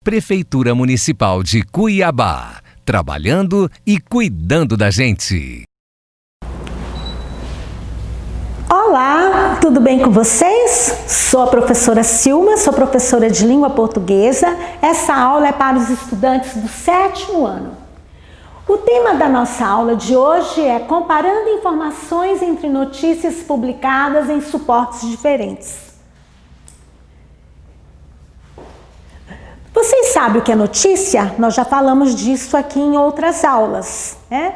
Prefeitura Municipal de Cuiabá, trabalhando e cuidando da gente. Olá, tudo bem com vocês? Sou a professora Silma, sou professora de língua portuguesa. Essa aula é para os estudantes do 7º ano. O tema da nossa aula de hoje é comparando informações entre notícias publicadas em suportes diferentes. Vocês sabem o que é notícia? Nós já falamos disso aqui em outras aulas, né?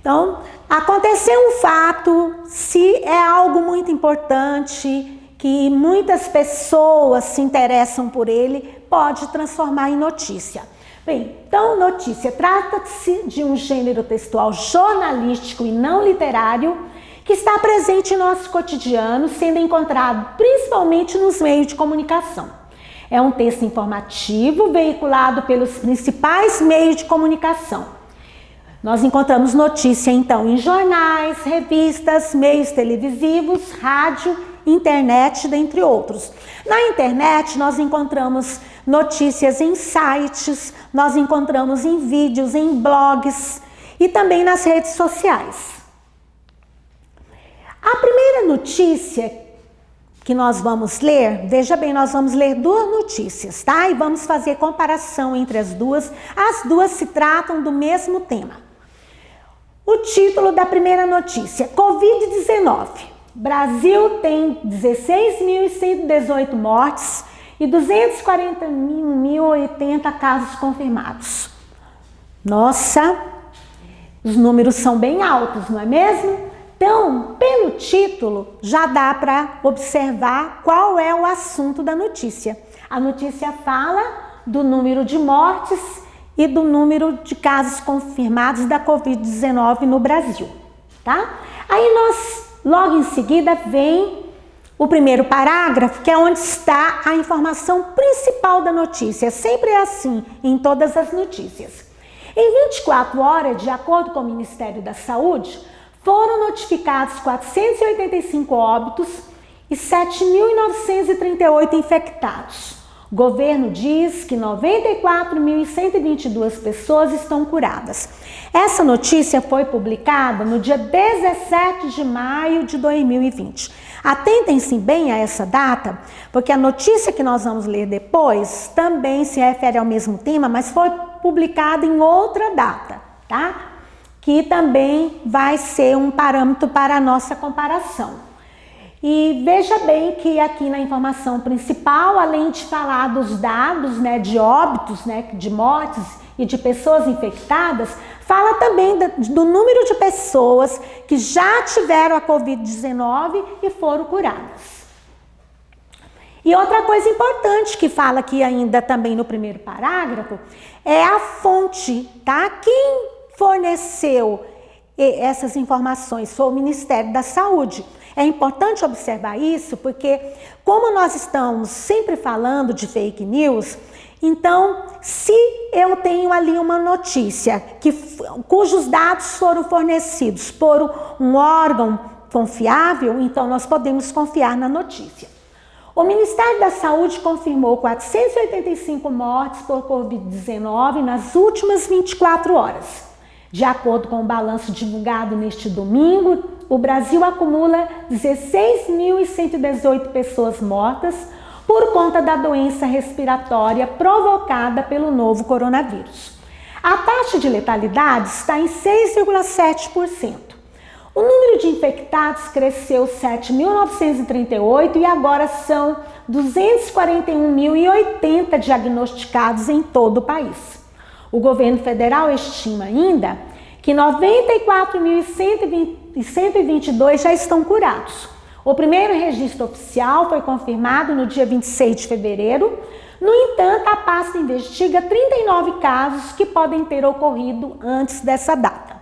Então, aconteceu um fato, se é algo muito importante, que muitas pessoas se interessam por ele, pode transformar em notícia. Bem, então notícia trata-se de um gênero textual jornalístico e não literário que está presente em nosso cotidiano, sendo encontrado principalmente nos meios de comunicação. É um texto informativo veiculado pelos principais meios de comunicação. Nós encontramos notícia, então, em jornais, revistas, meios televisivos, rádio, internet, dentre outros. Na internet, nós encontramos notícias em sites, nós encontramos em vídeos, em blogs e também nas redes sociais. A primeira notícia que nós vamos ler, veja bem, nós vamos ler duas notícias, tá? E vamos fazer comparação entre as duas. As duas se tratam do mesmo tema. O título da primeira notícia, Covid-19. Brasil tem 16.118 mortes e 240.080 casos confirmados. Nossa, os números são bem altos, não é mesmo? Então, pelo título, já dá para observar qual é o assunto da notícia. A notícia fala do número de mortes e do número de casos confirmados da Covid-19 no Brasil, tá? Aí logo em seguida, vem o primeiro parágrafo, que é onde está a informação principal da notícia. Sempre é assim em todas as notícias. Em 24 horas, de acordo com o Ministério da Saúde, foram notificados 485 óbitos e 7.938 infectados. O governo diz que 94.122 pessoas estão curadas. Essa notícia foi publicada no dia 17 de maio de 2020. Atentem-se bem a essa data, porque a notícia que nós vamos ler depois também se refere ao mesmo tema, mas foi publicada em outra data, tá? Que também vai ser um parâmetro para a nossa comparação. E veja bem que aqui na informação principal, além de falar dos dados, né, de óbitos, né, de mortes e de pessoas infectadas, fala também do número de pessoas que já tiveram a Covid-19 e foram curadas. E outra coisa importante que fala aqui ainda também no primeiro parágrafo é a fonte, tá? Quem forneceu essas informações foi o Ministério da Saúde. É importante observar isso porque, como nós estamos sempre falando de fake news, então, se eu tenho ali uma notícia cujos dados foram fornecidos por um órgão confiável, então nós podemos confiar na notícia. O Ministério da Saúde confirmou 485 mortes por Covid-19 nas últimas 24 horas. De acordo com o balanço divulgado neste domingo, o Brasil acumula 16.118 pessoas mortas por conta da doença respiratória provocada pelo novo coronavírus. A taxa de letalidade está em 6,7%. O número de infectados cresceu 7.938 e agora são 241.080 diagnosticados em todo o país. O governo federal estima ainda que 94.122 já estão curados. O primeiro registro oficial foi confirmado no dia 26 de fevereiro. No entanto, a pasta investiga 39 casos que podem ter ocorrido antes dessa data.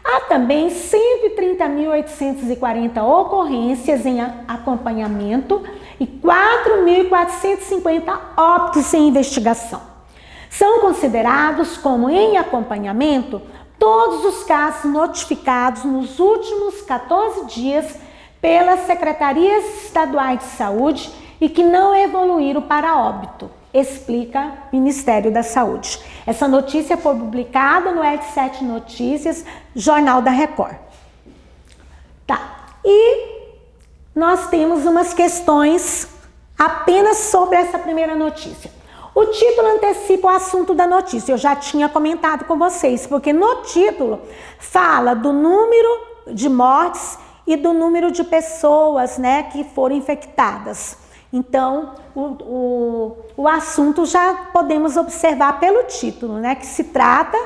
Há também 130.840 ocorrências em acompanhamento e 4.450 óbitos em investigação. São considerados como em acompanhamento todos os casos notificados nos últimos 14 dias pelas secretarias estaduais de saúde e que não evoluíram para óbito, explica Ministério da Saúde. Essa notícia foi publicada no R7 Notícias, Jornal da Record. Tá, e nós temos umas questões apenas sobre essa primeira notícia. O título antecipa o assunto da notícia, eu já tinha comentado com vocês, porque no título fala do número de mortes e do número de pessoas, né, que foram infectadas. Então, o assunto já podemos observar pelo título, né, que se trata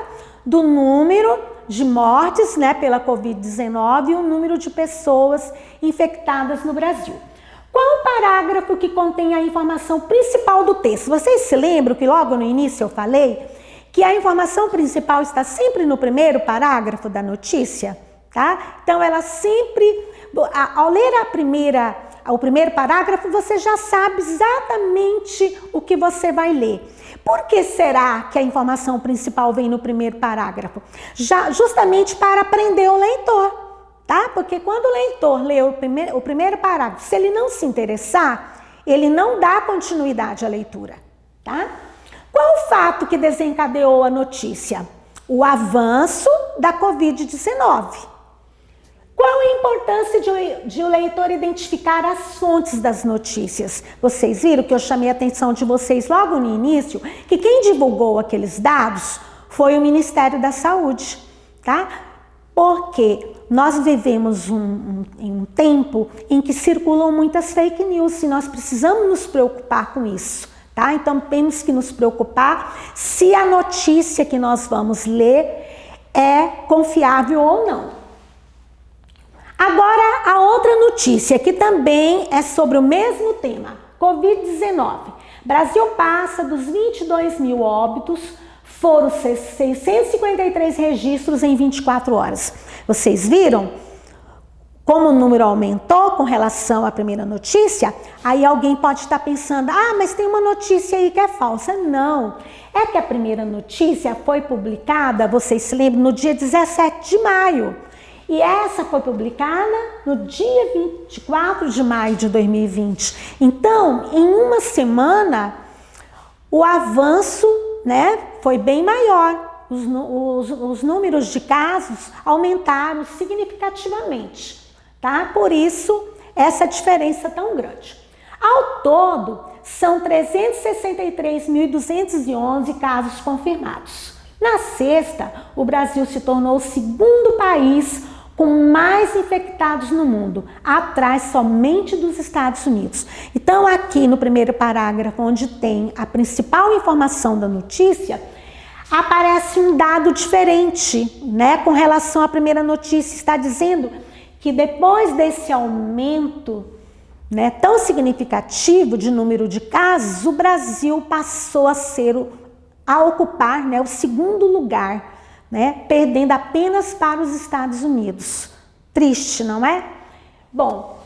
do número de mortes, né, pela Covid-19 e o número de pessoas infectadas no Brasil. Qual o parágrafo que contém a informação principal do texto? Vocês se lembram que logo no início eu falei que a informação principal está sempre no primeiro parágrafo da notícia, tá? Então ela sempre, ao ler o primeiro parágrafo, você já sabe exatamente o que você vai ler. Por que será que a informação principal vem no primeiro parágrafo? Justamente para prender o leitor. Tá? Porque quando o leitor lê o primeiro parágrafo, se ele não se interessar, ele não dá continuidade à leitura. Tá? Qual o fato que desencadeou a notícia? O avanço da Covid-19. Qual a importância de o leitor identificar as fontes das notícias? Vocês viram que eu chamei a atenção de vocês logo no início, que quem divulgou aqueles dados foi o Ministério da Saúde. Tá? Porque nós vivemos em um tempo em que circulam muitas fake news e nós precisamos nos preocupar com isso, tá? Então temos que nos preocupar se a notícia que nós vamos ler é confiável ou não. Agora a outra notícia que também é sobre o mesmo tema, Covid-19. Brasil passa dos 22 mil óbitos. Foram 653 registros em 24 horas. Vocês viram como o número aumentou com relação à primeira notícia? Aí alguém pode estar pensando, mas tem uma notícia aí que é falsa. Não, é que a primeira notícia foi publicada, vocês se lembram, no dia 17 de maio. E essa foi publicada no dia 24 de maio de 2020. Então, em uma semana, o avanço, né, foi bem maior. Os números de casos aumentaram significativamente, tá? Por isso, essa diferença tão grande. Ao todo, são 363.211 casos confirmados. Na sexta, o Brasil se tornou o segundo país com mais infectados no mundo, atrás somente dos Estados Unidos. Então, aqui no primeiro parágrafo, onde tem a principal informação da notícia, aparece um dado diferente, né, com relação à primeira notícia. Está dizendo que depois desse aumento, né, tão significativo de número de casos, o Brasil passou a ocupar, né, o segundo lugar, né, perdendo apenas para os Estados Unidos. Triste, não é? Bom,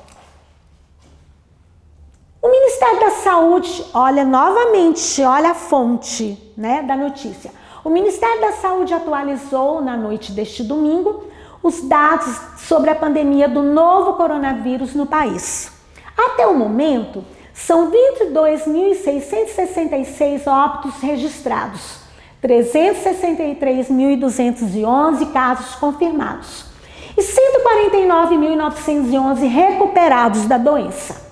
o Ministério da Saúde, olha novamente, olha a fonte, né, da notícia. O Ministério da Saúde atualizou na noite deste domingo os dados sobre a pandemia do novo coronavírus no país. Até o momento, são 22.666 óbitos registrados, 363.211 casos confirmados e 149.911 recuperados da doença.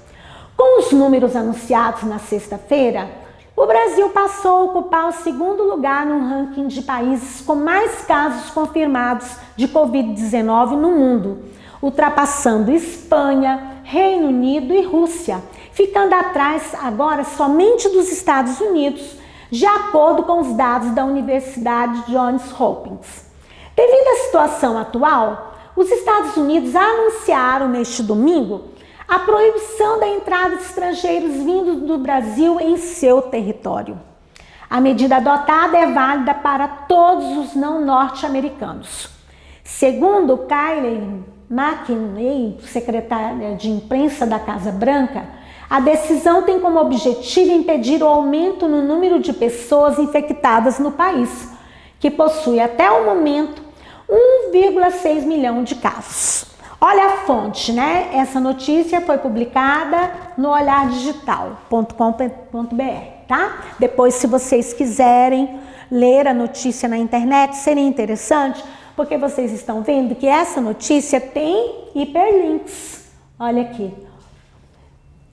Com os números anunciados na sexta-feira, o Brasil passou a ocupar o segundo lugar no ranking de países com mais casos confirmados de Covid-19 no mundo, ultrapassando Espanha, Reino Unido e Rússia, ficando atrás agora somente dos Estados Unidos, de acordo com os dados da Universidade Johns Hopkins. Devido à situação atual, os Estados Unidos anunciaram neste domingo a proibição da entrada de estrangeiros vindos do Brasil em seu território. A medida adotada é válida para todos os não norte-americanos. Segundo Kayleigh McEnany, secretária de imprensa da Casa Branca, a decisão tem como objetivo impedir o aumento no número de pessoas infectadas no país, que possui até o momento 1,6 milhão de casos. Olha a fonte, né? Essa notícia foi publicada no olhardigital.com.br. tá? Depois, se vocês quiserem ler a notícia na internet, seria interessante, porque vocês estão vendo que essa notícia tem hiperlinks. Olha aqui,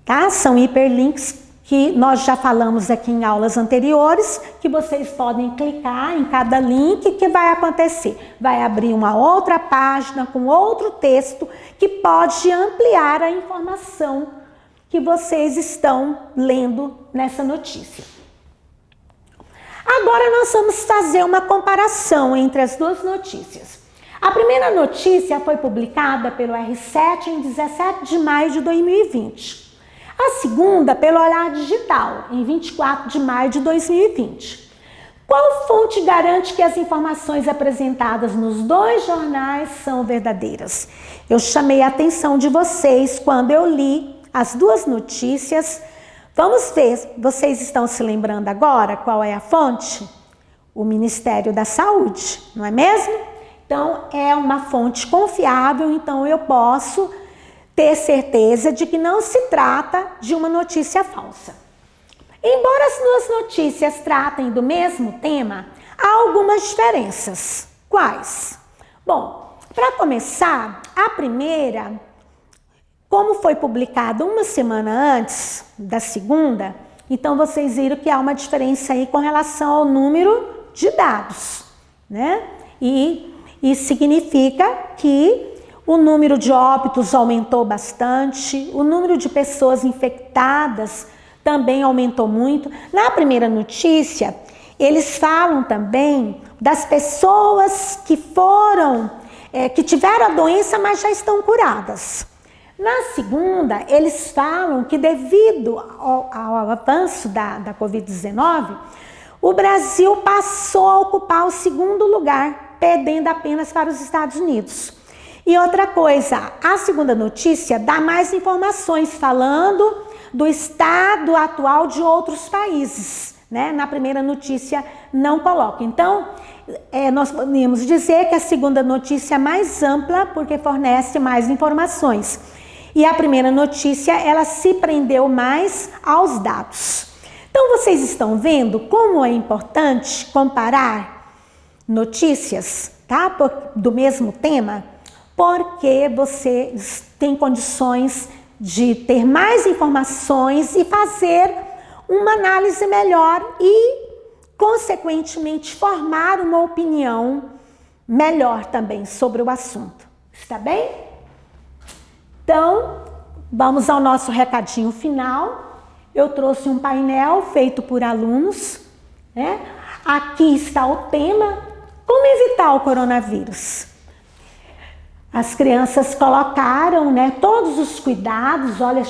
tá? São hiperlinks que nós já falamos aqui em aulas anteriores, que vocês podem clicar em cada link. Que vai acontecer? Vai abrir uma outra página com outro texto que pode ampliar a informação que vocês estão lendo nessa notícia. Agora nós vamos fazer uma comparação entre as duas notícias. A primeira notícia foi publicada pelo R7 em 17 de maio de 2020. A segunda pelo Olhar Digital, em 24 de maio de 2020. Qual fonte garante que as informações apresentadas nos dois jornais são verdadeiras? Eu chamei a atenção de vocês quando eu li as duas notícias. Vamos ver, vocês estão se lembrando agora qual é a fonte? O Ministério da Saúde, não é mesmo? Então, é uma fonte confiável, então eu posso ter certeza de que não se trata de uma notícia falsa. Embora as duas notícias tratem do mesmo tema, há algumas diferenças. Quais? Bom, para começar, a primeira, como foi publicada uma semana antes da segunda, então vocês viram que há uma diferença aí com relação ao número de dados, né? E isso significa que o número de óbitos aumentou bastante, o número de pessoas infectadas também aumentou muito. Na primeira notícia, eles falam também das pessoas que que tiveram a doença, mas já estão curadas. Na segunda, eles falam que devido ao avanço da Covid-19, o Brasil passou a ocupar o segundo lugar, perdendo apenas para os Estados Unidos. E outra coisa, a segunda notícia dá mais informações falando do estado atual de outros países, né? Na primeira notícia não coloca. Então, nós podemos dizer que a segunda notícia é mais ampla porque fornece mais informações. E a primeira notícia, ela se prendeu mais aos dados. Então, vocês estão vendo como é importante comparar notícias, tá? Do mesmo tema, porque vocês têm condições de ter mais informações e fazer uma análise melhor e, consequentemente, formar uma opinião melhor também sobre o assunto. Está bem? Então, vamos ao nosso recadinho final. Eu trouxe um painel feito por alunos, né? Aqui está o tema: como evitar o coronavírus. As crianças colocaram, né, todos os cuidados, olha,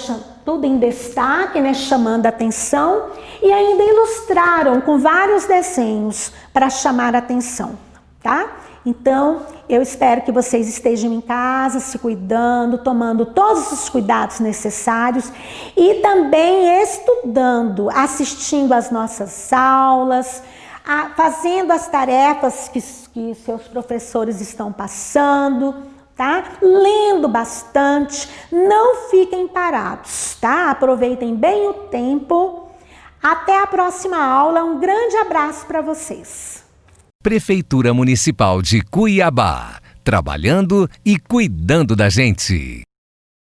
tudo em destaque, né, chamando a atenção, e ainda ilustraram com vários desenhos para chamar a atenção, tá? Então, eu espero que vocês estejam em casa, se cuidando, tomando todos os cuidados necessários e também estudando, assistindo às nossas aulas, fazendo as tarefas que seus professores estão passando, tá? Lendo bastante, não fiquem parados, tá? Aproveitem bem o tempo. Até a próxima aula, um grande abraço para vocês. Prefeitura Municipal de Cuiabá, trabalhando e cuidando da gente.